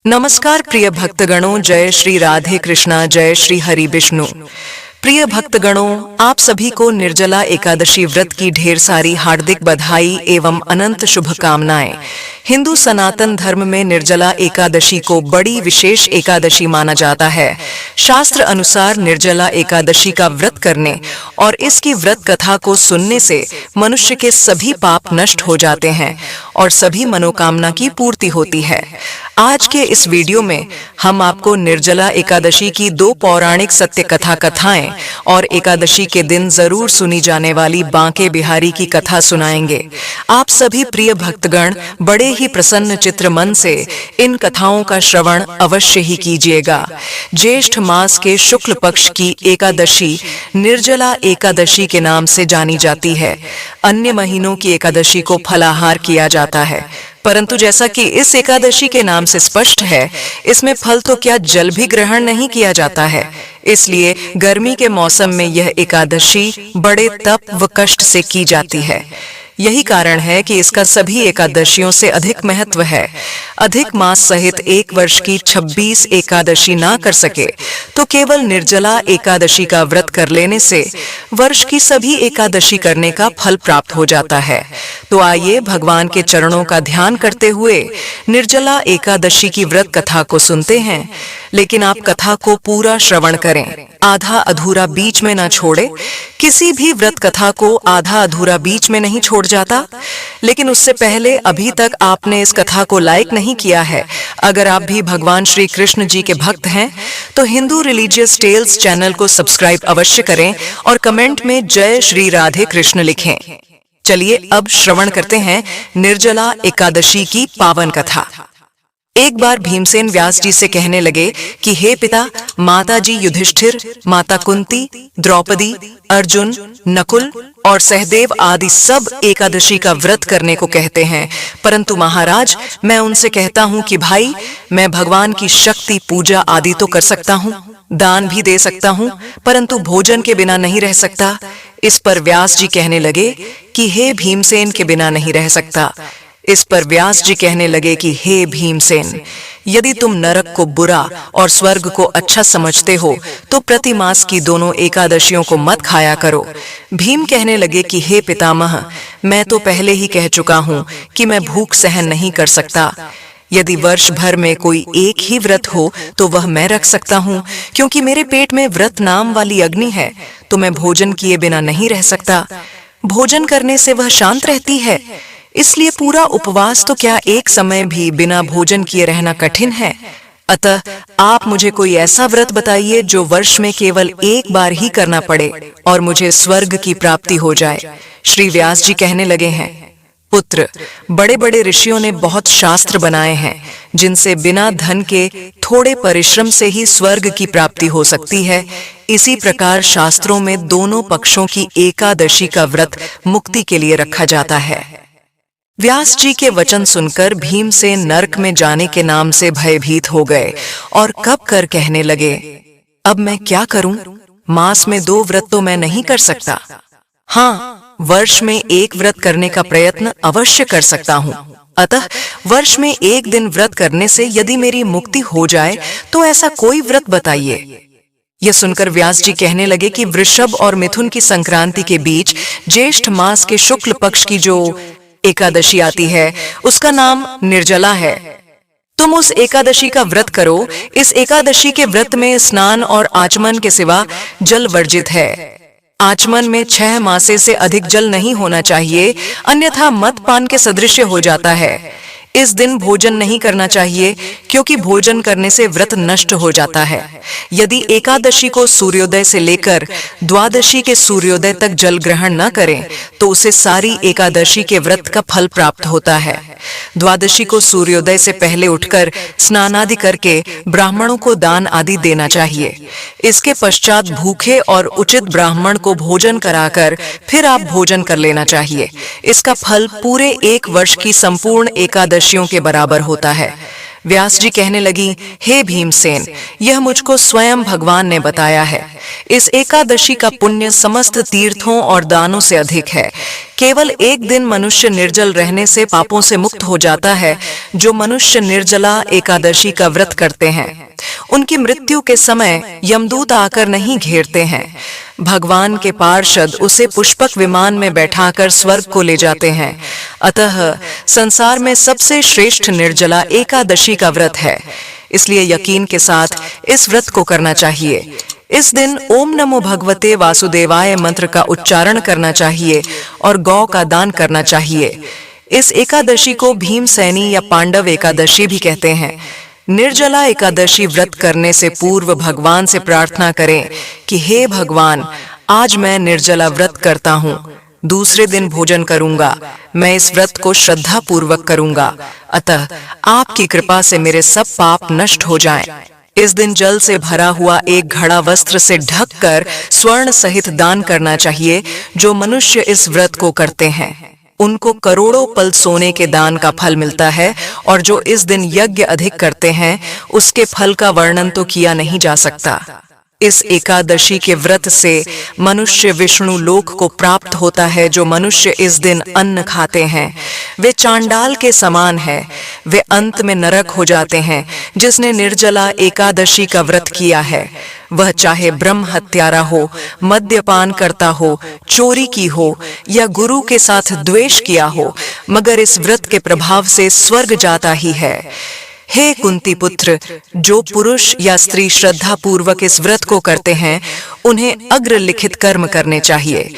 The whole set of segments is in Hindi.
नमस्कार प्रिय भक्तगणों, जय श्री राधे कृष्णा, जय श्री हरि विष्णु। प्रिय भक्तगणों, आप सभी को निर्जला एकादशी व्रत की ढेर सारी हार्दिक बधाई एवं अनंत शुभकामनाएं। हिंदू सनातन धर्म में निर्जला एकादशी को बड़ी विशेष एकादशी माना जाता है। शास्त्र अनुसार निर्जला एकादशी का व्रत करने और इसकी व्रत कथा को सुनने से मनुष्य के सभी पाप नष्ट हो जाते हैं और सभी मनोकामना की पूर्ति होती है। आज के इस वीडियो में हम आपको निर्जला एकादशी की 2 पौराणिक सत्य कथा कथाएं और एकादशी के दिन जरूर सुनी जाने वाली बांके बिहारी की कथा सुनाएंगे। आप सभी प्रिय भक्तगण बड़े ही प्रसन्न चित्र मन से इन कथाओं का श्रवण अवश्य ही कीजिएगा। ज्येष्ठ मास के शुक्ल पक्ष की एकादशी निर्जला एकादशी के नाम से जानी जाती है। अन्य महीनों की एकादशी को फलाहार किया जाता है, परंतु जैसा कि इस एकादशी के नाम से स्पष्ट है, इसमें फल तो क्या जल भी ग्रहण नहीं किया जाता है। इसलिए गर्मी के मौसम में यह एकादशी बड़े तप व कष्ट से की जाती है। यही कारण है कि इसका सभी एकादशियों से अधिक महत्व है। अधिक मास सहित एक वर्ष की 26 एकादशी ना कर सके तो केवल निर्जला एकादशी का व्रत कर लेने से वर्ष की सभी एकादशी करने का फल प्राप्त हो जाता है। तो आइए भगवान के चरणों का ध्यान करते हुए निर्जला एकादशी की व्रत कथा को सुनते हैं। लेकिन आप कथा को पूरा श्रवण करें, आधा अधूरा बीच में न छोड़े। किसी भी व्रत कथा को आधा अधूरा बीच में नहीं छोड़ जाता। लेकिन उससे पहले अभी तक आपने इस कथा को लाइक नहीं किया है। अगर आप भी भगवान श्री कृष्ण जी के भक्त हैं तो हिंदू रिलीजियस टेल्स चैनल को सब्सक्राइब अवश्य करें और कमेंट में जय श्री राधे कृष्ण लिखें। चलिए अब श्रवण करते हैं निर्जला एकादशी की पावन कथा। एक बार भीमसेन व्यास जी से कहने लगे कि हे पिता, माता जी युधिष्ठिर, माता कुंती, द्रौपदी, अर्जुन, नकुल और सहदेव आदि सब एकादशी का व्रत करने को कहते हैं, परंतु महाराज मैं उनसे कहता हूँ कि भाई मैं भगवान की शक्ति पूजा आदि तो कर सकता हूँ, दान भी दे सकता हूँ, परंतु भोजन के बिना नहीं रह सकता। इस पर व्यास जी कहने लगे कि हे भीमसेन के बिना नहीं रह सकता। इस पर व्यास जी कहने लगे कि हे भीमसेन, यदि तुम नरक को बुरा और स्वर्ग को अच्छा समझते हो तो प्रति मास की दोनों एकादशियों को मत खाया करो। भीम कहने लगे कि हे पितामह, मैं तो पहले ही कह चुका हूँ कि मैं भूख सहन नहीं कर सकता। यदि वर्ष भर में कोई एक ही व्रत हो तो वह मैं रख सकता हूँ, क्योंकि मेरे पेट में व्रत नाम वाली अग्नि है, तो मैं भोजन किए बिना नहीं रह सकता। भोजन करने से वह शांत रहती है, इसलिए पूरा उपवास तो क्या एक समय भी बिना भोजन किए रहना कठिन है। अतः आप मुझे कोई ऐसा व्रत बताइए जो वर्ष में केवल एक बार ही करना पड़े और मुझे स्वर्ग की प्राप्ति हो जाए। श्री व्यास जी कहने लगे हैं, पुत्र, बड़े बड़े ऋषियों ने बहुत शास्त्र बनाए हैं जिनसे बिना धन के थोड़े परिश्रम से ही स्वर्ग की प्राप्ति हो सकती है। इसी प्रकार शास्त्रों में दोनों पक्षों की एकादशी का व्रत मुक्ति के लिए रखा जाता है। व्यास जी के वचन सुनकर भीमसेन नरक में जाने के नाम से भयभीत हो गए और कब कर कहने लगे, अब मैं क्या करूं? मास में 2 व्रत तो मैं नहीं कर सकता। हाँ, वर्ष में एक व्रत करने का प्रयत्न अवश्य कर सकता हूँ। अतः वर्ष में एक दिन व्रत करने से यदि मेरी मुक्ति हो जाए तो ऐसा कोई व्रत बताइए। यह सुनकर व्यास जी कहने लगे कि वृषभ और मिथुन की संक्रांति के बीच ज्येष्ठ मास के शुक्ल पक्ष की जो एकादशी आती है उसका नाम निर्जला है। तुम उस एकादशी का व्रत करो। इस एकादशी के व्रत में स्नान और आचमन के सिवा जल वर्जित है। आचमन में 6 मासे से अधिक जल नहीं होना चाहिए, अन्यथा मदपान के सदृश हो जाता है। इस दिन भोजन नहीं करना चाहिए, क्योंकि भोजन करने से व्रत नष्ट हो जाता है। यदि एकादशी को सूर्योदय से लेकर द्वादशी के सूर्योदय तक जल ग्रहण न करें तो उसे सारी एकादशी के व्रत का फल प्राप्त होता है। द्वादशी को सूर्योदय से पहले उठकर स्नान आदि करके ब्राह्मणों को दान आदि देना चाहिए। इसके पश्चात भूखे और उचित ब्राह्मण को भोजन कराकर फिर आप भोजन कर लेना चाहिए। इसका फल पूरे एक वर्ष की संपूर्ण एकादशियों के बराबर होता है। व्यास जी कहने लगी, हे भीमसेन, यह मुझको स्वयं भगवान ने बताया है। इस एकादशी का पुण्य समस्त तीर्थों और दानों से अधिक है, केवल एक दिन मनुष्य निर्जल रहने से पापों से मुक्त हो जाता है। जो मनुष्य निर्जला एकादशी का व्रत करते हैं उनकी मृत्यु के समय यमदूत आकर नहीं घेरते हैं। भगवान के पार्षद उसे पुष्पक विमान में बैठाकर स्वर्ग को ले जाते हैं। अतः संसार में सबसे श्रेष्ठ निर्जला एकादशी का व्रत है, इसलिए यकीन के साथ इस व्रत को करना चाहिए। इस दिन ओम नमो भगवते वासुदेवाय मंत्र का उच्चारण करना चाहिए और गौ का दान करना चाहिए। इस एकादशी को भीमसेनी या पांडव एकादशी भी कहते हैं। निर्जला एकादशी व्रत करने से पूर्व भगवान से प्रार्थना करें कि हे भगवान, आज मैं निर्जला व्रत करता हूँ, दूसरे दिन भोजन करूंगा, मैं इस व्रत को श्रद्धा पूर्वक करूंगा, अतः आपकी कृपा से मेरे सब पाप नष्ट हो जाएं। इस दिन जल से भरा हुआ एक घड़ा वस्त्र से ढककर स्वर्ण सहित दान करना चाहिए। जो मनुष्य इस व्रत को करते हैं उनको करोड़ों पल सोने के दान का फल मिलता है, और जो इस दिन यज्ञ अधिक करते हैं उसके फल का वर्णन तो किया नहीं जा सकता। इस एकादशी के व्रत से मनुष्य विष्णु लोक को प्राप्त होता है। जो मनुष्य इस दिन अन्न खाते हैं वे चांडाल के समान है, वे अंत में नरक हो जाते हैं। जिसने निर्जला एकादशी का व्रत किया है वह चाहे ब्रह्म हत्यारा हो, मद्यपान करता हो, चोरी की हो या गुरु के साथ द्वेष किया हो, मगर इस व्रत के प्रभाव से स्वर्ग जाता ही है। हे कुंती पुत्र, जो पुरुष या स्त्री श्रद्धा पूर्वक इस व्रत को करते हैं उन्हें अग्र लिखित कर्म करने चाहिए।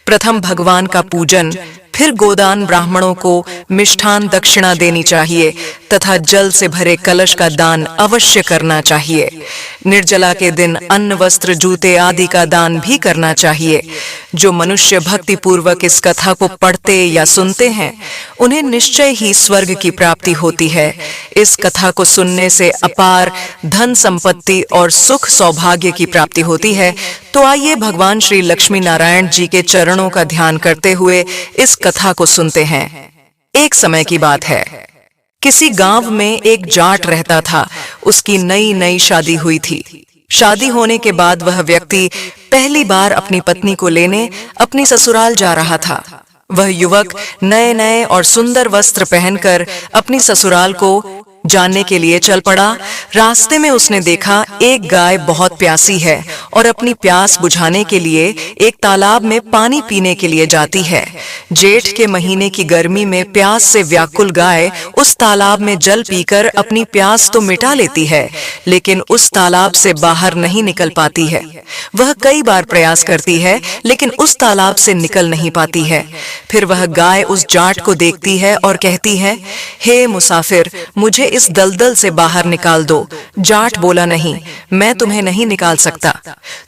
प्रथम भगवान का पूजन, फिर गोदान ब्राह्मणों को मिष्ठान दक्षिणा देनी चाहिए तथा जल से भरे कलश का दान अवश्य करना चाहिए। निर्जला के दिन अन्न, वस्त्र, जूते आदि का दान भी करना चाहिए। जो मनुष्य भक्ति पूर्वक इस कथा को पढ़ते या सुनते हैं उन्हें निश्चय ही स्वर्ग की प्राप्ति होती है। इस कथा को सुनने से अपार धन संपत्ति और सुख सौभाग्य की प्राप्ति होती है। तो आइए भगवान श्री लक्ष्मी नारायण जी के चरणों का ध्यान करते हुए इस कथा को सुनते हैं। एक समय की बात है, किसी गांव में एक जाट रहता था। उसकी नई नई शादी हुई थी। शादी होने के बाद वह व्यक्ति पहली बार अपनी पत्नी को लेने अपनी ससुराल जा रहा था। वह युवक नए नए और सुंदर वस्त्र पहनकर अपनी ससुराल को जानने के लिए चल पड़ा। रास्ते में उसने देखा एक गाय बहुत प्यासी है और अपनी प्यास बुझाने के लिए एक तालाब में पानी पीने के लिए जाती है। जेठ के महीने की गर्मी में प्यास से व्याकुल गाय उस तालाब में जल पीकर अपनी प्यास तो मिटा लेती है, लेकिन उस तालाब से बाहर नहीं निकल पाती है। वह कई बार प्रयास करती है लेकिन उस तालाब से निकल नहीं पाती है। फिर वह गाय उस जाट को देखती है और कहती है, हे मुसाफिर, मुझे इस दलदल से बाहर निकाल दो। जाट बोला, नहीं, मैं तुम्हें नहीं निकाल सकता।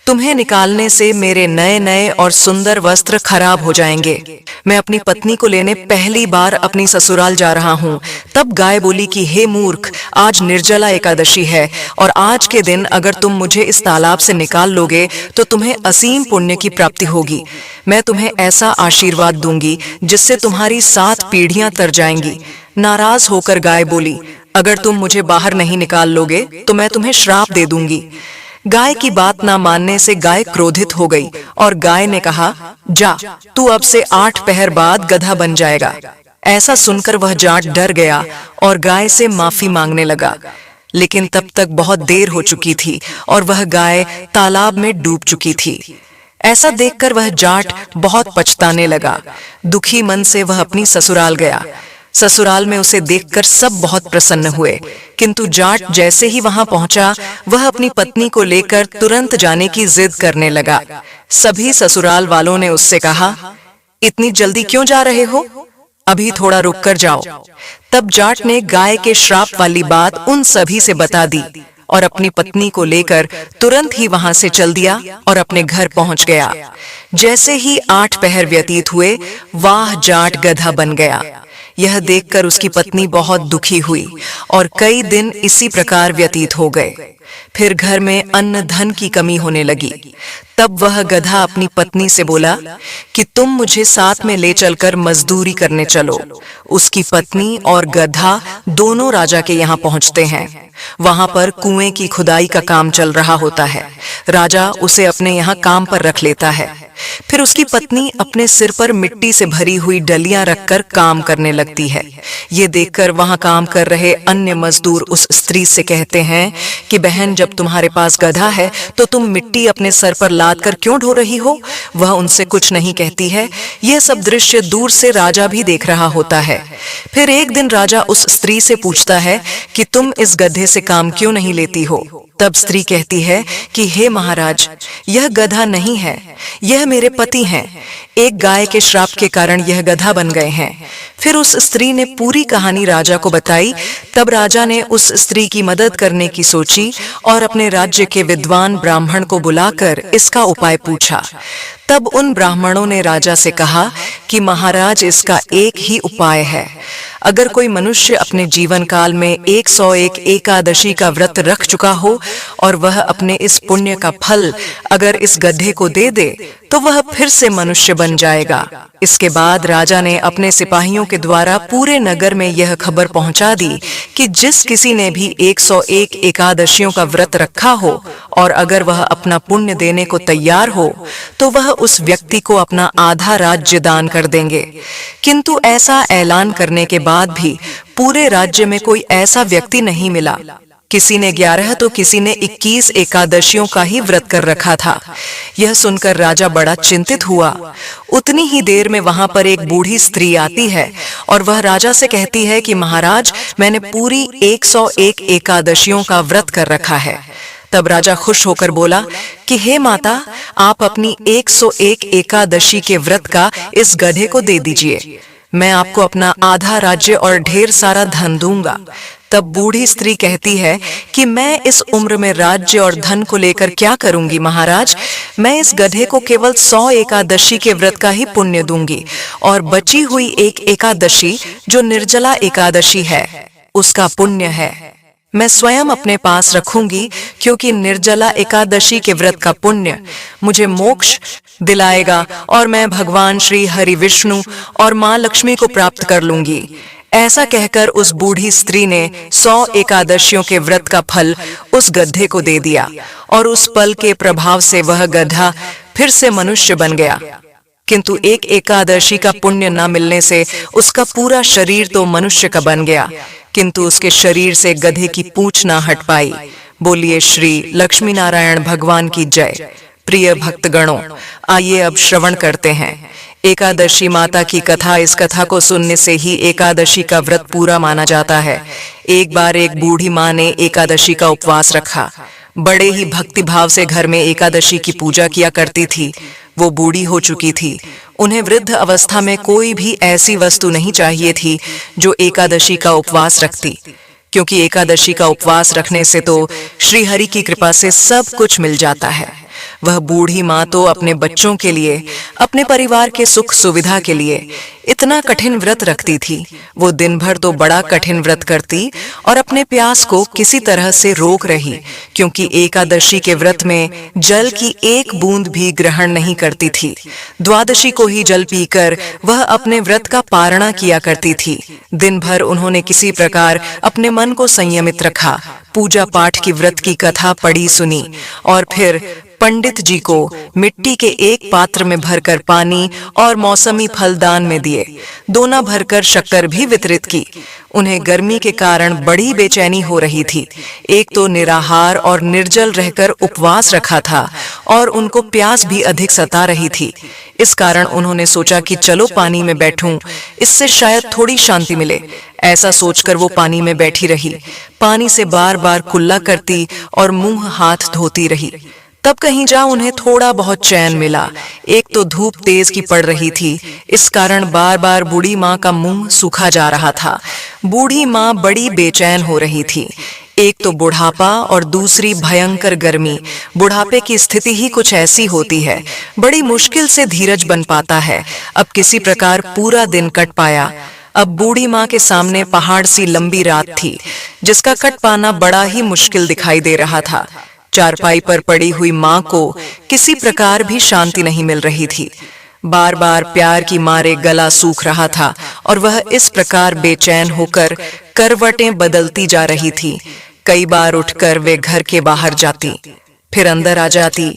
तुम्हें निकालने से मेरे नए नए और सुंदर वस्त्र खराब हो जाएंगे। मैं अपनी पत्नी को लेने पहली बार अपनी ससुराल जा रहा हूँ। तब गाय बोली कि हे मूर्ख, आज निर्जला एकादशी है और आज के दिन अगर तुम मुझे इस तालाब से निकाल लोगे तो तुम्हें असीम पुण्य की प्राप्ति होगी। मैं तुम्हें ऐसा आशीर्वाद दूंगी जिससे तुम्हारी 7 पीढ़ियां तर जाएंगी। नाराज होकर गाय बोली, अगर तुम मुझे बाहर नहीं निकाल लोगे तो मैं तुम्हें श्राप दे दूंगी। गाय की बात ना मानने से गाय क्रोधित हो गई और गाय ने कहा, जा, तू अब से 8 पहर बाद गधा बन जाएगा। ऐसा सुनकर वह जाट डर गया और गाय से माफी मांगने लगा, लेकिन तब तक बहुत देर हो चुकी थी और वह गाय तालाब में डूब चुकी थी। ऐसा देखकर वह जाट बहुत पछताने लगा। दुखी मन से वह अपनी ससुराल गया। ससुराल में उसे देखकर सब बहुत प्रसन्न हुए, किंतु जाट जैसे ही वहां पहुंचा वह अपनी पत्नी को लेकर तुरंत जाने की जिद करने लगा। सभी ससुराल वालों ने उससे कहा, इतनी जल्दी क्यों जा रहे हो? अभी थोड़ा रुक कर जाओ। तब जाट ने गाय के श्राप वाली बात उन सभी से बता दी और अपनी पत्नी को लेकर तुरंत ही वहां से चल दिया और अपने घर पहुंच गया। जैसे ही 8 पहर व्यतीत हुए, वाह, जाट गधा बन गया। यह देखकर उसकी पत्नी बहुत दुखी हुई और कई दिन इसी प्रकार व्यतीत हो गए। फिर घर में अन्न धन की कमी होने लगी। तब वह गधा अपनी पत्नी से बोला कि तुम मुझे साथ में ले चलकर मजदूरी करने चलो। उसकी पत्नी और गधा दोनों राजा के यहाँ पहुँचते हैं। वहां पर कुएं की खुदाई का काम चल रहा होता है। राजा उसे अपने यहाँ काम पर रख लेता है। फिर उसकी पत्नी अपने सिर पर मिट्टी से भरी हुई डलियां रखकर काम करने लगती है। ये देखकर वहां काम कर रहे अन्य मजदूर उस स्त्री से कहते हैं कि बहन, जब तुम्हारे पास गधा है तो तुम मिट्टी अपने सर पर लाद कर क्यों ढो रही हो? वह उनसे कुछ नहीं कहती है। यह सब दृश्य दूर से राजा भी देख रहा होता है। फिर एक दिन राजा उस स्त्री से पूछता है कि तुम इस गधे से काम क्यों नहीं लेती हो? तब स्त्री कहती है कि हे महाराज, यह गधा नहीं है, यह मेरे पति हैं। एक गाय के श्राप के कारण यह गधा बन गए हैं। फिर उस स्त्री ने पूरी कहानी राजा को बताई। तब राजा ने उस स्त्री की मदद करने की सोची और अपने राज्य के विद्वान ब्राह्मण को बुलाकर इसका उपाय पूछा। तब उन ब्राह्मणों ने राजा से कहा कि महाराज, इसका एक ही उपाय है। अगर कोई मनुष्य अपने जीवन काल में 101 एकादशी का व्रत रख चुका हो और वह अपने इस पुण्य का फल अगर इस गधे को दे दे तो वह फिर से मनुष्य बन जाएगा। इसके बाद राजा ने अपने सिपाहियों के द्वारा पूरे नगर में यह खबर पहुंचा दी कि जिस किसी ने भी 101 एकादशियों का व्रत रखा हो और अगर वह अपना पुण्य देने को तैयार हो तो वह उस व्यक्ति को अपना आधा राज्य दान कर देंगे। किंतु ऐसा ऐलान करने के बाद भी पूरे राज्य में कोई ऐसा व्यक्ति नहीं मिला। किसी ने 11 तो किसी ने 21 एकादशियों का ही व्रत कर रखा था। यह सुनकर राजा बड़ा चिंतित हुआ। उतनी ही देर में वहां पर एक बूढ़ी स्त्री आती है और वह राजा से कहती है कि महाराज, मैंने पूरी 101 एकादशियों का व्रत कर रखा है। तब राजा खुश होकर बोला कि हे माता, आप अपनी 101 एकादशी के व्रत का इस गधे को दे दीजिए। मैं आपको अपना आधा राज्य और ढेर सारा धन दूंगा। तब बूढ़ी स्त्री कहती है कि मैं इस उम्र में राज्य और धन को लेकर क्या करूंगी महाराज? मैं इस गधे को केवल 100 एकादशी के व्रत का ही पुण्य दूंगी और बची हुई एक एकादशी जो निर्जला एकादशी है उसका पुण्य है मैं स्वयं अपने पास रखूंगी, क्योंकि निर्जला एकादशी के व्रत का पुण्य मुझे मोक्ष दिलाएगा और मैं भगवान श्री हरि विष्णु और मां लक्ष्मी को प्राप्त कर लूंगी। ऐसा कहकर उस बूढ़ी स्त्री ने 100 एकादशियों के व्रत का फल उस गधे को दे दिया और उस पल के प्रभाव से वह गधा फिर से मनुष्य बन गया। किंतु एक एकादशी का पुण्य न मिलने से उसका पूरा शरीर तो मनुष्य का बन गया, किंतु उसके शरीर से गधे की पूंछ ना हट पाई। बोलिए श्री लक्ष्मी नारायण भगवान की जय। प्रिय भक्तगणों, आइए अब श्रवण करते हैं एकादशी माता की कथा। इस कथा को सुनने से ही एकादशी का व्रत पूरा माना जाता है। एक बार एक बूढ़ी माँ ने एकादशी का उपवास रखा। बड़े ही भक्ति भाव से घर में एकादशी की पूजा किया करती थी। वो बूढ़ी हो चुकी थी। उन्हें वृद्ध अवस्था में कोई भी ऐसी वस्तु नहीं चाहिए थी जो एकादशी का उपवास रखती, क्योंकि एकादशी का उपवास रखने से तो श्री हरि की कृपा से सब कुछ मिल जाता है। वह बूढ़ी माँ तो अपने बच्चों के लिए, अपने परिवार के सुख सुविधा के लिए इतना कठिन व्रत रखती थी। वो दिन भर तो बड़ा कठिन व्रत करती और अपने प्यास को किसी तरह से रोक रही, क्योंकि एकादशी के व्रत में जल की एक बूंद भी ग्रहण नहीं करती थी। द्वादशी को ही जल पीकर वह अपने व्रत का पारणा किया करती थी। दिन भर उन्होंने किसी प्रकार अपने मन को संयमित रखा, पूजा पाठ की व्रत की कथा पढ़ी सुनी और फिर पंडित जी को मिट्टी के एक पात्र में भरकर पानी और मौसमी फल दान में दिए। दोना भरकर शक्कर भी वितरित की। उन्हें गर्मी के कारण बड़ी बेचैनी हो रही थी। एक तो निराहार और निर्जल रहकर उपवास रखा था और उनको प्यास भी अधिक सता रही थी। इस कारण उन्होंने सोचा कि चलो पानी में बैठूं, इससे शायद थोड़ी शांति मिले। ऐसा सोचकर वो पानी में बैठी रही। पानी से बार बार कुल्ला करती और मुंह हाथ धोती रही। तब कहीं जा उन्हें थोड़ा बहुत चैन मिला। एक तो धूप तेज की पड़ रही थी, इस कारण बार बार बूढ़ी माँ का मुंह सूखा जा रहा था। बूढ़ी माँ बड़ी बेचैन हो रही थी। एक तो बुढ़ापा और दूसरी भयंकर गर्मी। बुढ़ापे की स्थिति ही कुछ ऐसी होती है, बड़ी मुश्किल से धीरज बन पाता है। अब किसी प्रकार पूरा दिन कट पाया। अब बूढ़ी माँ के सामने पहाड़ सी लंबी रात थी, जिसका कट पाना बड़ा ही मुश्किल दिखाई दे रहा था। चारपाई पर पड़ी हुई माँ को किसी प्रकार भी शांति नहीं मिल रही थी। बार बार प्यार की मारे गला सूख रहा था और वह इस प्रकार बेचैन होकर करवटें बदलती जा रही थी। कई बार उठकर वे घर के बाहर जाती, फिर अंदर आ जाती।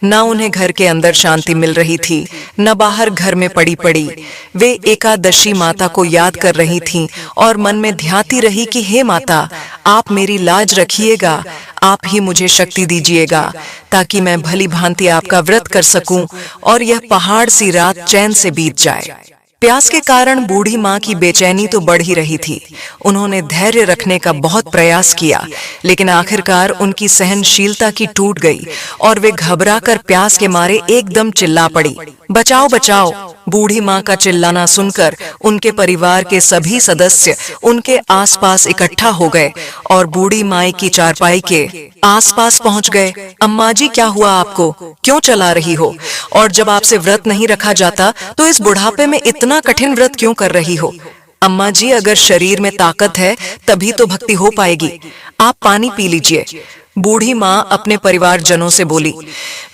न उन्हें घर के अंदर शांति मिल रही थी, न बाहर घर में पड़ी पड़ी वे एकादशी माता को याद कर रही थीं और मन में ध्याती रही कि हे माता, आप मेरी लाज रखिएगा, आप ही मुझे शक्ति दीजिएगा ताकि मैं भली भांति आपका व्रत कर सकूं और यह पहाड़ सी रात चैन से बीत जाए। प्यास के कारण बूढ़ी माँ की बेचैनी तो बढ़ ही रही थी। उन्होंने धैर्य रखने का बहुत प्रयास किया, लेकिन आखिरकार उनकी सहनशीलता की टूट गई और वे घबराकर प्यास के मारे एकदम चिल्ला पड़ी, बचाओ बचाओ। बूढ़ी माँ का चिल्लाना सुनकर उनके परिवार के सभी सदस्य उनके आसपास इकट्ठा हो गए और बूढ़ी माई की चारपाई के आसपास पहुंच गए। अम्मा जी, क्या हुआ आपको? क्यों चला रही हो? और जब आपसे व्रत नहीं रखा जाता तो इस बुढ़ापे में इतना कठिन व्रत क्यों कर रही हो? अम्मा जी, अगर शरीर में ताकत है तभी तो भक्ति हो पाएगी। आप पानी पी लीजिए। बूढ़ी माँ अपने परिवारजनों से बोली,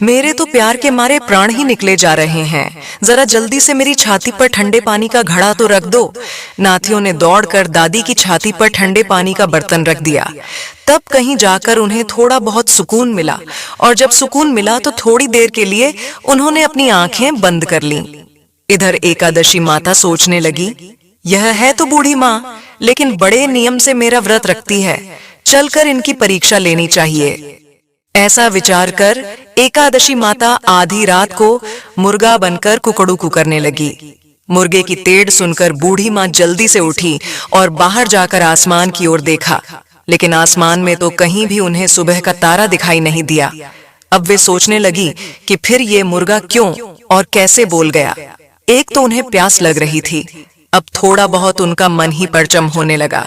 मेरे तो प्यार के मारे प्राण ही निकले जा रहे हैं, जरा जल्दी से मेरी छाती पर ठंडे पानी का घड़ा तो रख दो। नाथियों ने दौड़कर दादी की छाती पर ठंडे पानी का बर्तन रख दिया। तब कहीं जाकर उन्हें थोड़ा बहुत सुकून मिला, और जब सुकून मिला तो थोड़ी देर के लिए उन्होंने अपनी आंखें बंद कर लीं। इधर एकादशी माता सोचने लगी, यह है तो बूढ़ी माँ, लेकिन बड़े नियम से मेरा व्रत रखती है, चलकर इनकी परीक्षा लेनी चाहिए। ऐसा विचार कर एकादशी माता आधी रात को मुर्गा बनकर कुकड़ू करने लगी। मुर्गे की तेड़ सुनकर बूढ़ी माँ जल्दी से उठी और बाहर जाकर आसमान की ओर देखा, लेकिन आसमान में तो कहीं भी उन्हें सुबह का तारा दिखाई नहीं दिया। अब वे सोचने लगी कि फिर ये मुर्गा क्यों और कैसे बोल गया। एक तो उन्हें प्यास लग रही थी, अब थोड़ा बहुत उनका मन ही परचम होने लगा।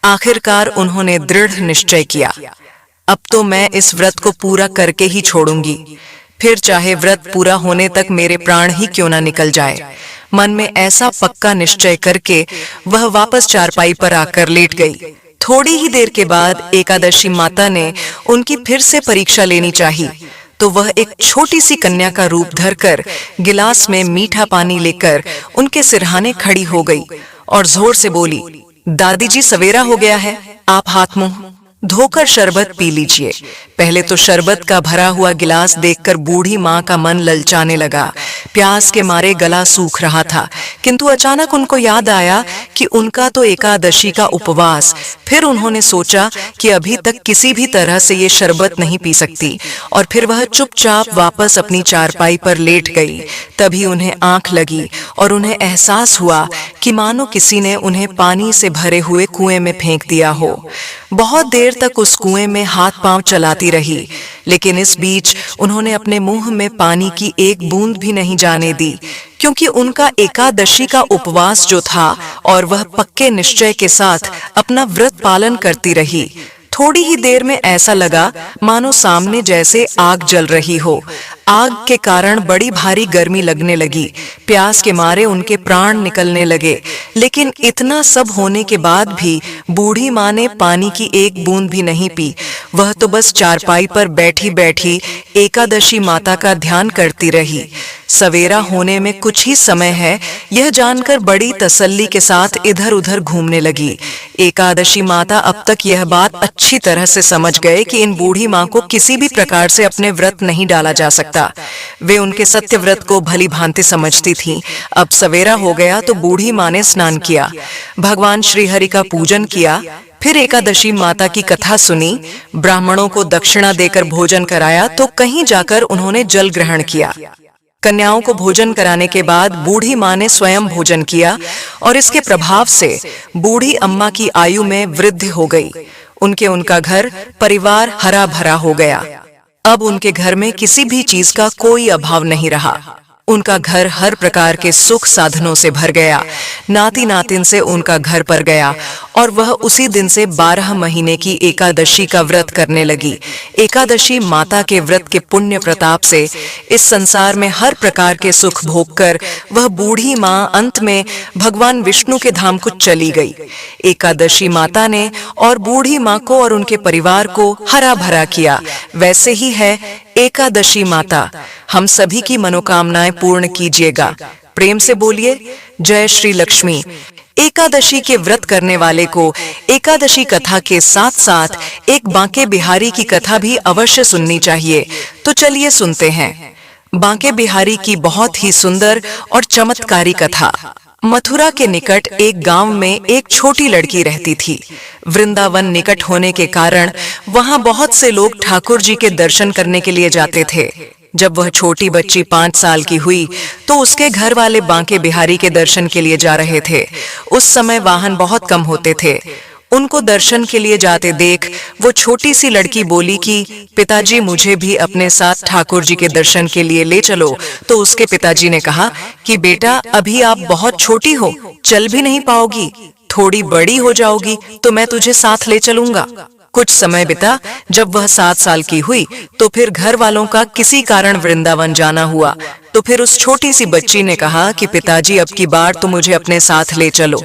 आखिरकार उन्होंने दृढ़ निश्चय किया, अब तो मैं इस व्रत को पूरा करके ही छोड़ूंगी, फिर चाहे व्रत पूरा होने तक मेरे प्राण ही क्यों ना निकल जाए। मन में ऐसा पक्का निश्चय करके वह वापस चारपाई पर आकर लेट गई। थोड़ी ही देर के बाद एकादशी माता ने उनकी फिर से परीक्षा लेनी चाहिए, तो वह एक छोटी सी कन्या का रूप धरकर गिलास में मीठा पानी लेकर उनके सिरहाने खड़ी हो गई और जोर से बोली, दादी जी, सवेरा हो गया है, आप हाथ मुंह धोकर शरबत पी लीजिए। पहले तो शरबत का भरा हुआ गिलास देखकर बूढ़ी माँ का मन ललचाने लगा। प्यास के मारे गला सूख रहा था, किंतु अचानक उनको याद आया कि उनका तो एकादशी का उपवास। फिर उन्होंने सोचा कि अभी तक किसी भी तरह से ये शरबत नहीं पी सकती, और फिर वह चुपचाप वापस अपनी चारपाई पर लेट गई। तभी उन्हें आंख लगी और उन्हें एहसास हुआ कि मानो किसी ने उन्हें पानी से भरे हुए कुएं में फेंक दिया हो। बहुत देर तक उस कुएं में हाथ पांव चलाती रही, लेकिन इस बीच उन्होंने अपने मुंह में पानी की एक बूंद भी नहीं जाने दी, क्योंकि उनका एकादशी का उपवास जो था और वह पक्के निश्चय के साथ अपना व्रत पालन करती रही। थोड़ी ही देर में ऐसा लगा मानो सामने जैसे आग जल रही हो। आग के कारण बड़ी भारी गर्मी लगने लगी। प्यास के मारे उनके प्राण निकलने लगे, लेकिन इतना सब होने के बाद भी बूढ़ी माँ ने पानी की एक बूंद भी नहीं पी। वह तो बस चारपाई पर बैठी बैठी एकादशी माता का ध्यान करती रही। सवेरा होने में कुछ ही समय है, यह जानकर बड़ी तसल्ली के साथ इधर उधर घूमने लगी। एकादशी माता अब तक यह बात अच्छी तरह से समझ गए कि इन बूढ़ी माँ को किसी भी प्रकार से अपने व्रत नहीं डाला जा सकता। वे उनके सत्य व्रत को भली भांति समझती थीं। अब सवेरा हो गया तो बूढ़ी माँ ने स्नान किया, भगवान श्री हरि का पूजन किया, फिर एकादशी माता की कथा सुनी, ब्राह्मणों को दक्षिणा देकर भोजन कराया, तो कहीं जाकर उन्होंने जल ग्रहण किया। कन्याओं को भोजन कराने के बाद बूढ़ी माँ ने स्वयं भोजन किया और इसके प्रभाव से बूढ़ी अम्मा की आयु में वृद्धि हो गई। उनका घर परिवार हरा भरा हो गया। अब उनके घर में किसी भी चीज का कोई अभाव नहीं रहा। उनका घर हर प्रकार के सुख साधनों से भर गया। नाती नातिन से उनका घर पर गया और वह उसी दिन से 12 महीने की एकादशी का व्रत करने लगी। एकादशी माता के व्रत के पुण्य प्रताप से इस संसार में हर प्रकार के सुख भोग कर वह बूढ़ी माँ अंत में भगवान विष्णु के धाम को चली गई। एकादशी माता ने और बूढ़ी माँ को और उनके परिवार को हरा भरा किया। वैसे ही है एकादशी माता, हम सभी की मनोकामनाएं पूर्ण कीजिएगा। प्रेम से बोलिए, जय श्री लक्ष्मी। एकादशी के व्रत करने वाले को एकादशी कथा के साथ साथ एक बांके बिहारी की कथा भी अवश्य सुननी चाहिए। तो चलिए सुनते हैं बांके बिहारी की बहुत ही सुंदर और चमत्कारी कथा। मथुरा के निकट एक गांव में एक छोटी लड़की रहती थी। वृंदावन निकट होने के कारण वहां बहुत से लोग ठाकुर जी के दर्शन करने के लिए जाते थे। जब वह छोटी बच्ची 5 साल की हुई तो उसके घर वाले बांके बिहारी के दर्शन के लिए जा रहे थे। उस समय वाहन बहुत कम होते थे। उनको दर्शन के लिए जाते देख वो छोटी सी लड़की बोली कि पिताजी मुझे भी अपने साथ ठाकुर जी के दर्शन के लिए ले चलो। तो उसके पिताजी ने कहा कि बेटा अभी आप बहुत छोटी हो, चल भी नहीं पाओगी, थोड़ी बड़ी हो जाओगी तो मैं तुझे साथ ले चलूंगा। कुछ समय बिता, जब वह 7 साल की हुई तो फिर घर वालों का किसी कारण वृंदावन जाना हुआ। तो फिर उस छोटी सी बच्ची ने कहा कि पिताजी अब की बार तो मुझे अपने साथ ले चलो,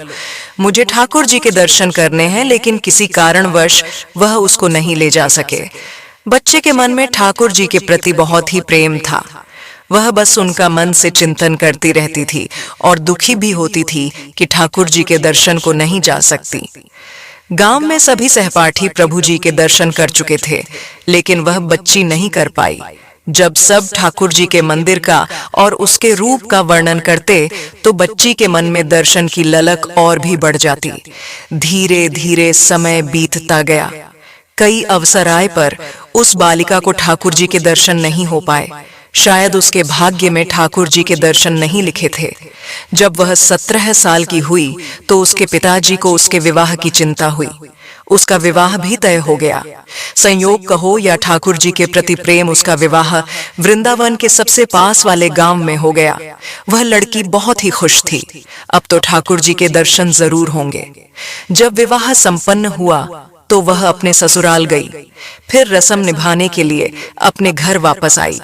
मुझे ठाकुर जी के दर्शन करने हैं। लेकिन किसी कारणवश वह उसको नहीं ले जा सके। बच्चे के मन में ठाकुर जी के प्रति बहुत ही प्रेम था। वह बस उनका मन से चिंतन करती रहती थी और दुखी भी होती थी कि ठाकुर जी के दर्शन को नहीं जा सकती। गांव में सभी सहपाठी प्रभु जी के दर्शन कर चुके थे, लेकिन वह बच्ची नहीं कर पाई। जब सब ठाकुर जी के मंदिर का और उसके रूप का वर्णन करते तो बच्ची के मन में दर्शन की ललक और भी बढ़ जाती। धीरे धीरे समय बीतता गया। कई अवसर आए पर उस बालिका को ठाकुर जी के दर्शन नहीं हो पाए। शायद उसके भाग्य में ठाकुर जी के दर्शन नहीं लिखे थे। जब वह 17 साल की हुई तो उसके पिताजी को उसके विवाह की चिंता हुई। उसका विवाह भी तय हो गया। संयोग कहो या ठाकुर जी के प्रति प्रेम, उसका विवाह वृंदावन के सबसे पास वाले गांव में हो गया। वह लड़की बहुत ही खुश थी। अब तो ठाकुर जी के दर्शन जरूर होंगे। जब विवाह संपन्न हुआ तो वह अपने ससुराल गई। फिर रस्म निभाने के लिए अपने घर वापस आई।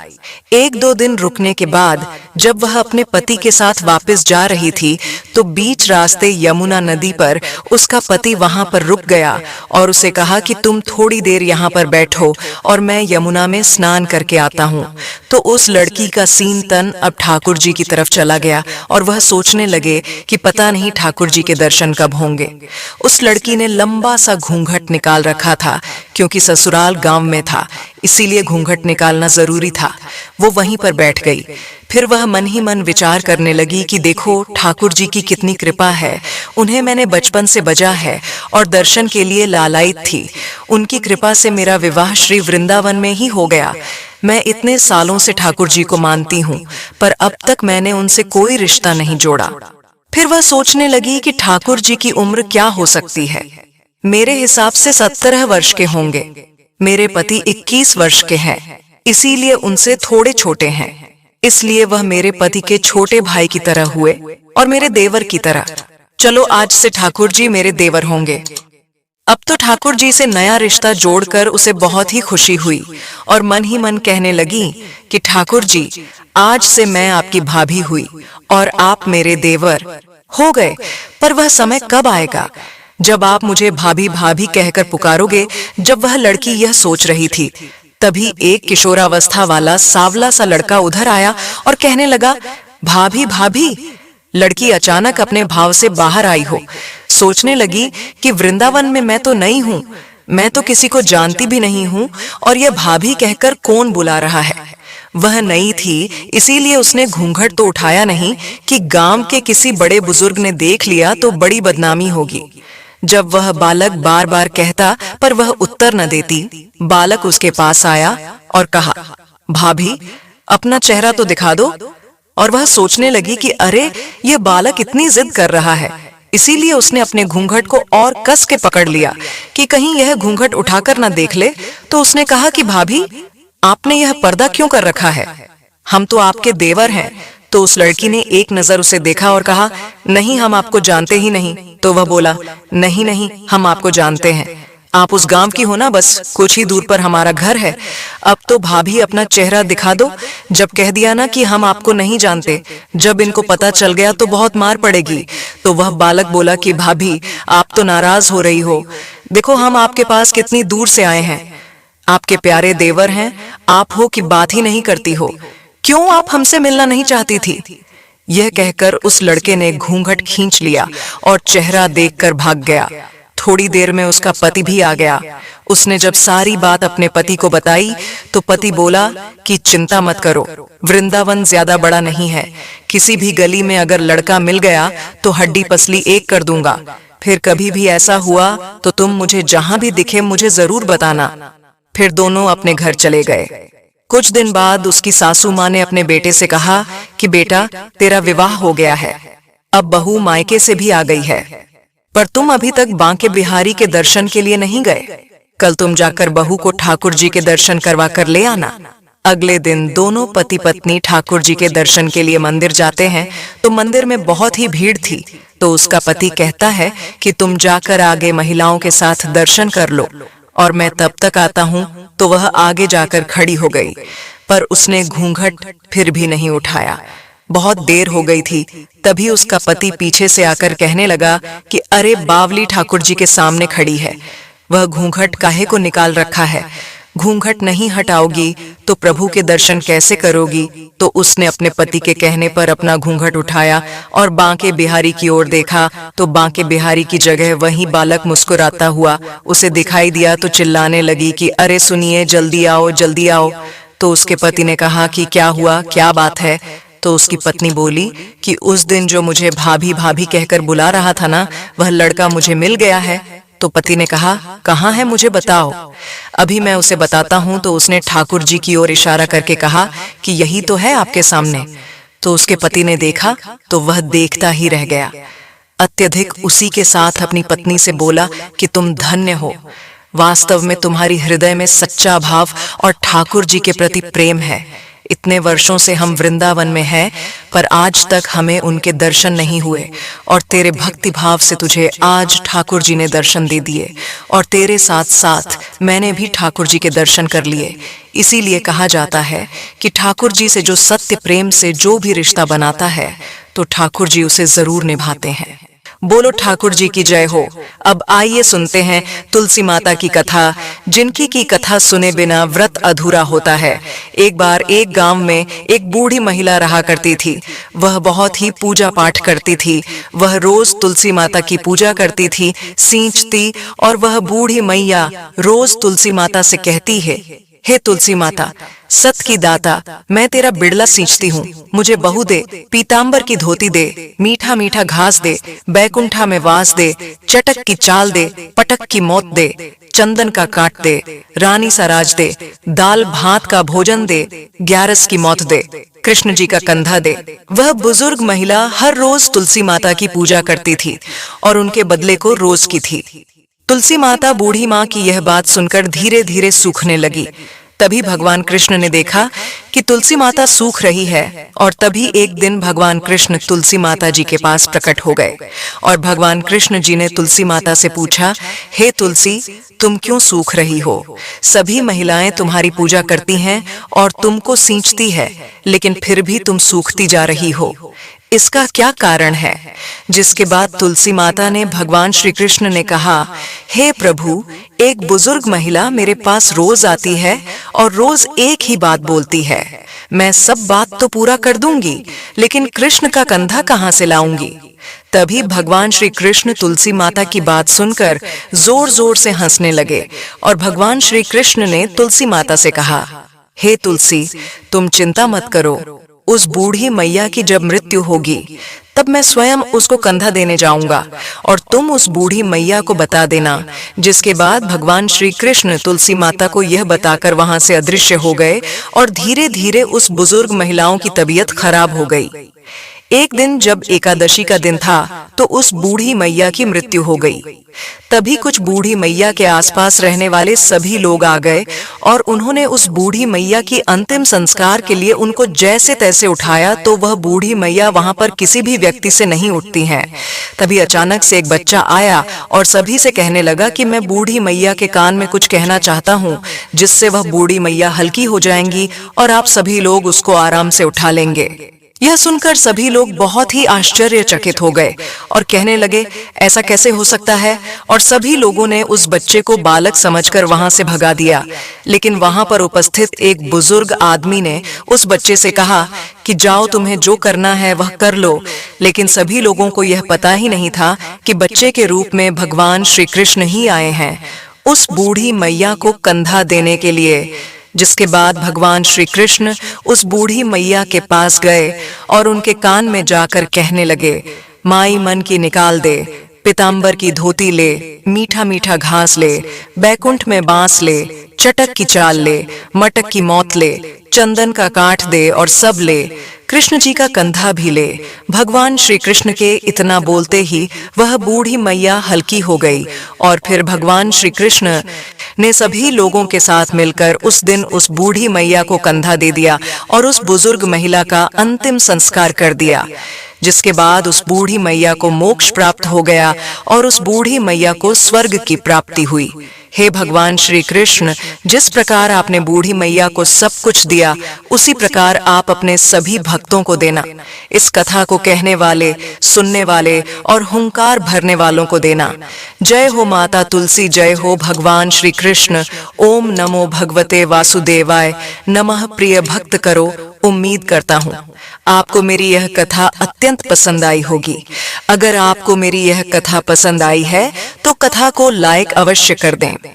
1-2 दिन रुकने के बाद जब वह अपने पति के साथ वापस जा रही थी तो बीच रास्ते यमुना नदी पर उसका पति वहां पर रुक गया और उसे कहा कि तुम थोड़ी देर यहाँ पर बैठो और मैं यमुना में स्नान करके आता हूँ। तो उस लड़की का सीन तन अब ठाकुर जी की तरफ चला गया और वह सोचने लगे कि पता नहीं ठाकुर जी के दर्शन कब होंगे। उस लड़की ने लंबा सा घूंघट निकाल रखा था, क्योंकि ससुराल गांव में था, इसीलिए घूंघट निकालना जरूरी था। वो वहीं पर बैठ गई। फिर वह मन ही मन विचार करने लगी कि देखो ठाकुर जी की कितनी कृपा है, उन्हें मैंने बचपन से बजा है और दर्शन के लिए लालायित थी। उनकी कृपा से मेरा विवाह श्री वृंदावन में ही हो गया। मैं इतने सालों से ठाकुर जी को मानती हूँ, पर अब तक मैंने उनसे कोई रिश्ता नहीं जोड़ा। फिर वह सोचने लगी कि ठाकुर जी की उम्र क्या हो सकती है। मेरे हिसाब से 17 वर्ष के होंगे। मेरे पति 21 वर्ष के हैं, इसीलिए उनसे थोड़े छोटे हैं। इसलिए वह मेरे पति के छोटे भाई की तरह हुए और मेरे देवर की तरह। चलो आज से ठाकुर जी मेरे देवर होंगे। अब तो ठाकुर जी से नया रिश्ता जोड़कर उसे बहुत ही खुशी हुई और मन ही मन कहने लगी कि ठाकुर जी आज से मैं आपकी भाभी हुई और आप मेरे देवर हो गए। पर वह समय कब आएगा जब आप मुझे भाभी भाभी कहकर पुकारोगे? जब वह लड़की यह सोच रही थी तभी एक किशोरावस्था वाला सांवला सा लड़का उधर आया और कहने लगा, भाभी भाभी। लड़की अचानक अपने भाव से बाहर आई हो। सोचने लगी कि वृंदावन में मैं तो नई हूँ, मैं तो किसी को जानती भी नहीं हूँ और यह भाभी कहकर कौन बुला रहा है। वह नई थी, इसीलिए उसने घूंघट तो उठाया नहीं कि गांव के किसी बड़े बुजुर्ग ने देख लिया तो बड़ी बदनामी होगी। जब वह बालक बार बार कहता पर वह उत्तर न देती, बालक उसके पास आया और कहा, भाभी अपना चेहरा तो दिखा दो। और वह सोचने लगी कि अरे ये बालक इतनी जिद कर रहा है, इसीलिए उसने अपने घूंघट को और कस के पकड़ लिया कि कहीं यह घूंघट उठाकर न देख ले। तो उसने कहा कि भाभी आपने यह पर्दा क्यों कर रखा है, हम तो आपके देवर हैं। तो उस लड़की ने एक नजर उसे देखा और कहा, नहीं हम आपको जानते ही नहीं। तो वह बोला, नहीं नहीं हम आपको जानते हैं, आप उस गांव की हो ना, बस कुछ ही दूर पर हमारा घर है। अब तो भाभी अपना चेहरा दिखा दो। जब कह दिया ना कि हम आपको नहीं जानते, जब इनको पता चल गया तो बहुत मार पड़ेगी। तो वह बालक बोला कि भाभी आप तो नाराज हो रही हो, देखो हम आपके पास कितनी दूर से आए हैं, आपके प्यारे देवर हैं, आप हो कि बात ही नहीं करती हो, क्यों आप हमसे मिलना नहीं चाहती थी? यह कहकर उस लड़के ने घूंघट खींच लिया और चेहरा देखकर भाग गया। थोड़ी देर में उसका पति भी आ गया। उसने जब सारी बात अपने पति को बताई तो पति बोला कि चिंता मत करो, वृंदावन ज्यादा बड़ा नहीं है, किसी भी गली में अगर लड़का मिल गया तो हड्डी पसली एक कर दूंगा। फिर कभी भी ऐसा हुआ तो तुम मुझे जहां भी दिखे मुझे जरूर बताना। फिर दोनों अपने घर चले गए। कुछ दिन बाद उसकी सासू माँ ने अपने बेटे से कहा कि बेटा, तेरा विवाह हो गया है, अब बहू मायके से भी आ गई है, पर तुम अभी तक बांके बिहारी के दर्शन के लिए नहीं गए। कल तुम जाकर बहू को ठाकुर जी के दर्शन करवा कर ले आना। अगले दिन दोनों पति पत्नी ठाकुर जी के दर्शन के लिए मंदिर जाते हैं तो मंदिर में बहुत ही भीड़ थी। तो उसका पति कहता है कि तुम जाकर आगे महिलाओं के साथ दर्शन कर लो और मैं तब तक आता हूँ। तो वह आगे जाकर खड़ी हो गई, पर उसने घूंघट फिर भी नहीं उठाया। बहुत देर हो गई थी। तभी उसका पति पीछे से आकर कहने लगा कि अरे बावली ठाकुर जी के सामने खड़ी है, वह घूंघट काहे को निकाल रखा है, घूंघट नहीं हटाओगी तो प्रभु के दर्शन कैसे करोगी। तो उसने अपने पति के कहने पर अपना घूंघट उठाया और बांके बिहारी की ओर देखा तो बांके बिहारी की जगह वही बालक मुस्कुराता हुआ उसे दिखाई दिया। तो चिल्लाने लगी कि अरे सुनिए, जल्दी आओ, जल्दी आओ। तो उसके पति ने कहा कि क्या हुआ, क्या बात है। तो उसकी पत्नी बोली कि उस दिन जो मुझे भाभी भाभी कहकर बुला रहा था ना, वह लड़का मुझे मिल गया है। तो पति ने कहा कहाँ है, मुझे बताओ, अभी मैं उसे बताता हूँ। तो उसने ठाकुर जी की ओर इशारा करके कहा कि यही तो है आपके सामने। तो उसके पति ने देखा तो वह देखता ही रह गया। अत्यधिक उसी के साथ अपनी पत्नी से बोला कि तुम धन्य हो, वास्तव में तुम्हारी हृदय में सच्चा भाव और ठाकुर जी के प्रति प्रेम है। इतने वर्षों से हम वृंदावन में हैं, पर आज तक हमें उनके दर्शन नहीं हुए और तेरे भक्ति भाव से तुझे आज ठाकुर जी ने दर्शन दे दिए और तेरे साथ साथ मैंने भी ठाकुर जी के दर्शन कर लिए। इसीलिए कहा जाता है कि ठाकुर जी से जो सत्य प्रेम से जो भी रिश्ता बनाता है तो ठाकुर जी उसे जरूर निभाते हैं। बोलो ठाकुर जी की जय हो। अब आइए सुनते हैं तुलसी माता की कथा, जिनकी की कथा सुने बिना व्रत अधूरा होता है। एक बार एक गांव में एक बूढ़ी महिला रहा करती थी। वह बहुत ही पूजा पाठ करती थी। वह रोज तुलसी माता की पूजा करती थी, सींचती, और वह बूढ़ी मैया रोज तुलसी माता से कहती है, हे तुलसी माता, सत की दाता, मैं तेरा बिड़ला सींचती हूँ, मुझे बहू दे, पीतांबर की धोती दे, मीठा मीठा घास दे, बैकुंठा में वास दे, चटक की चाल दे, पटक की मौत दे, चंदन का काट दे, रानी सा राज दे, दाल भात का भोजन दे, ग्यारस की मौत दे, कृष्ण जी का कंधा दे। वह बुजुर्ग महिला हर रोज तुलसी माता की पूजा करती थी और उनके बदले को रोज की थी। तुलसी माता बूढ़ी माँ की यह बात सुनकर धीरे धीरे सूखने लगी। तभी भगवान कृष्ण ने देखा कि तुलसी माता सूख रही है, और तभी एक दिन भगवान कृष्ण तुलसी माता जी के पास प्रकट हो गए और भगवान कृष्ण जी ने तुलसी माता से पूछा, हे तुलसी, तुम क्यों सूख रही हो? सभी महिलाएं तुम्हारी पूजा करती हैं और तुमको सींचती है, लेकिन फिर भी तुम सूखती जा रही हो, इसका क्या कारण है? जिसके बाद तुलसी माता ने भगवान श्री कृष्ण ने कहा, हे प्रभु, एक बुजुर्ग महिला मेरे पास रोज आती है और रोज एक ही बात बोलती है, मैं सब बात तो पूरा कर दूंगी, लेकिन कृष्ण का कंधा कहाँ से लाऊंगी? तभी भगवान श्री कृष्ण तुलसी माता की बात सुनकर जोर जोर से हंसने लगे और भगवान श्री कृष्ण ने तुलसी माता से कहा, हे तुलसी, तुम चिंता मत करो, उस बूढ़ी मैया की जब मृत्यु होगी तब मैं स्वयं उसको कंधा देने जाऊंगा और तुम उस बूढ़ी मैया को बता देना। जिसके बाद भगवान श्री कृष्ण तुलसी माता को यह बताकर वहां से अदृश्य हो गए और धीरे धीरे उस बुजुर्ग महिलाओं की तबीयत खराब हो गई। एक दिन जब एकादशी का दिन था तो उस बूढ़ी मैया की मृत्यु हो गई। तभी कुछ बूढ़ी मैया के आसपास रहने वाले सभी लोग आ गए और उन्होंने उस बूढ़ी मैया की अंतिम संस्कार के लिए उनको जैसे तैसे उठाया, तो वह बूढ़ी मैया वहां पर किसी भी व्यक्ति से नहीं उठती हैं। तभी अचानक से एक बच्चा आया और सभी से कहने लगा कि मैं बूढ़ी मैया के कान में कुछ कहना चाहता हूँ, जिससे वह बूढ़ी मैया हल्की हो जाएंगी और आप सभी लोग उसको आराम से उठा लेंगे। यह सुनकर सभी लोग बहुत ही आश्चर्यचकित हो गए और कहने लगे, ऐसा कैसे हो सकता है? और सभी लोगों ने उस बच्चे को बालक समझकर वहां से भगा दिया। लेकिन वहां पर उपस्थित एक बुजुर्ग आदमी ने उस बच्चे से कहा कि जाओ, तुम्हें जो करना है वह कर लो। लेकिन सभी लोगों को यह पता ही नहीं था कि बच्चे के रूप में भगवान श्री कृष्ण ही आए हैं उस बूढ़ी मैया को कंधा देने के लिए। जिसके बाद भगवान श्री कृष्ण उस बूढ़ी मैया के पास गए और उनके कान में जाकर कहने लगे, माई मन की निकाल दे, पीतांबर की धोती ले, मीठा मीठा घास ले, बैकुंठ में बांस ले, चटक की चाल ले, मटक की मौत ले, चंदन का काठ दे और सब ले, कृष्ण जी का कंधा भी ले। भगवान श्री कृष्ण के इतना बोलते ही वह बूढ़ी मैया हल्की हो गई और फिर भगवान श्री कृष्ण ने सभी लोगों के साथ मिलकर उस दिन उस बूढ़ी मैया को कंधा दे दिया और उस बुजुर्ग महिला का अंतिम संस्कार कर दिया। जिसके बाद उस बूढ़ी मैया को मोक्ष प्राप्त हो गया और उस बूढ़ी मैया को स्वर्ग की प्राप्ति हुई। हे भगवान श्री कृष्ण, जिस प्रकार आपने बूढ़ी मैया को सब कुछ दिया, उसी प्रकार आप अपने सभी भक्तों को देना। इस कथा को कहने वाले, सुनने वाले और हुंकार भरने वालों को देना। जय हो माता तुलसी, जय हो भगवान श्री कृष्ण। ओम नमो भगवते वासुदेवाय नमः। प्रिय भक्त करो, उम्मीद करता हूँ आपको मेरी यह कथा अत्यंत पसंद आई होगी। अगर आपको मेरी यह कथा पसंद आई है तो कथा को लाइक अवश्य कर दें।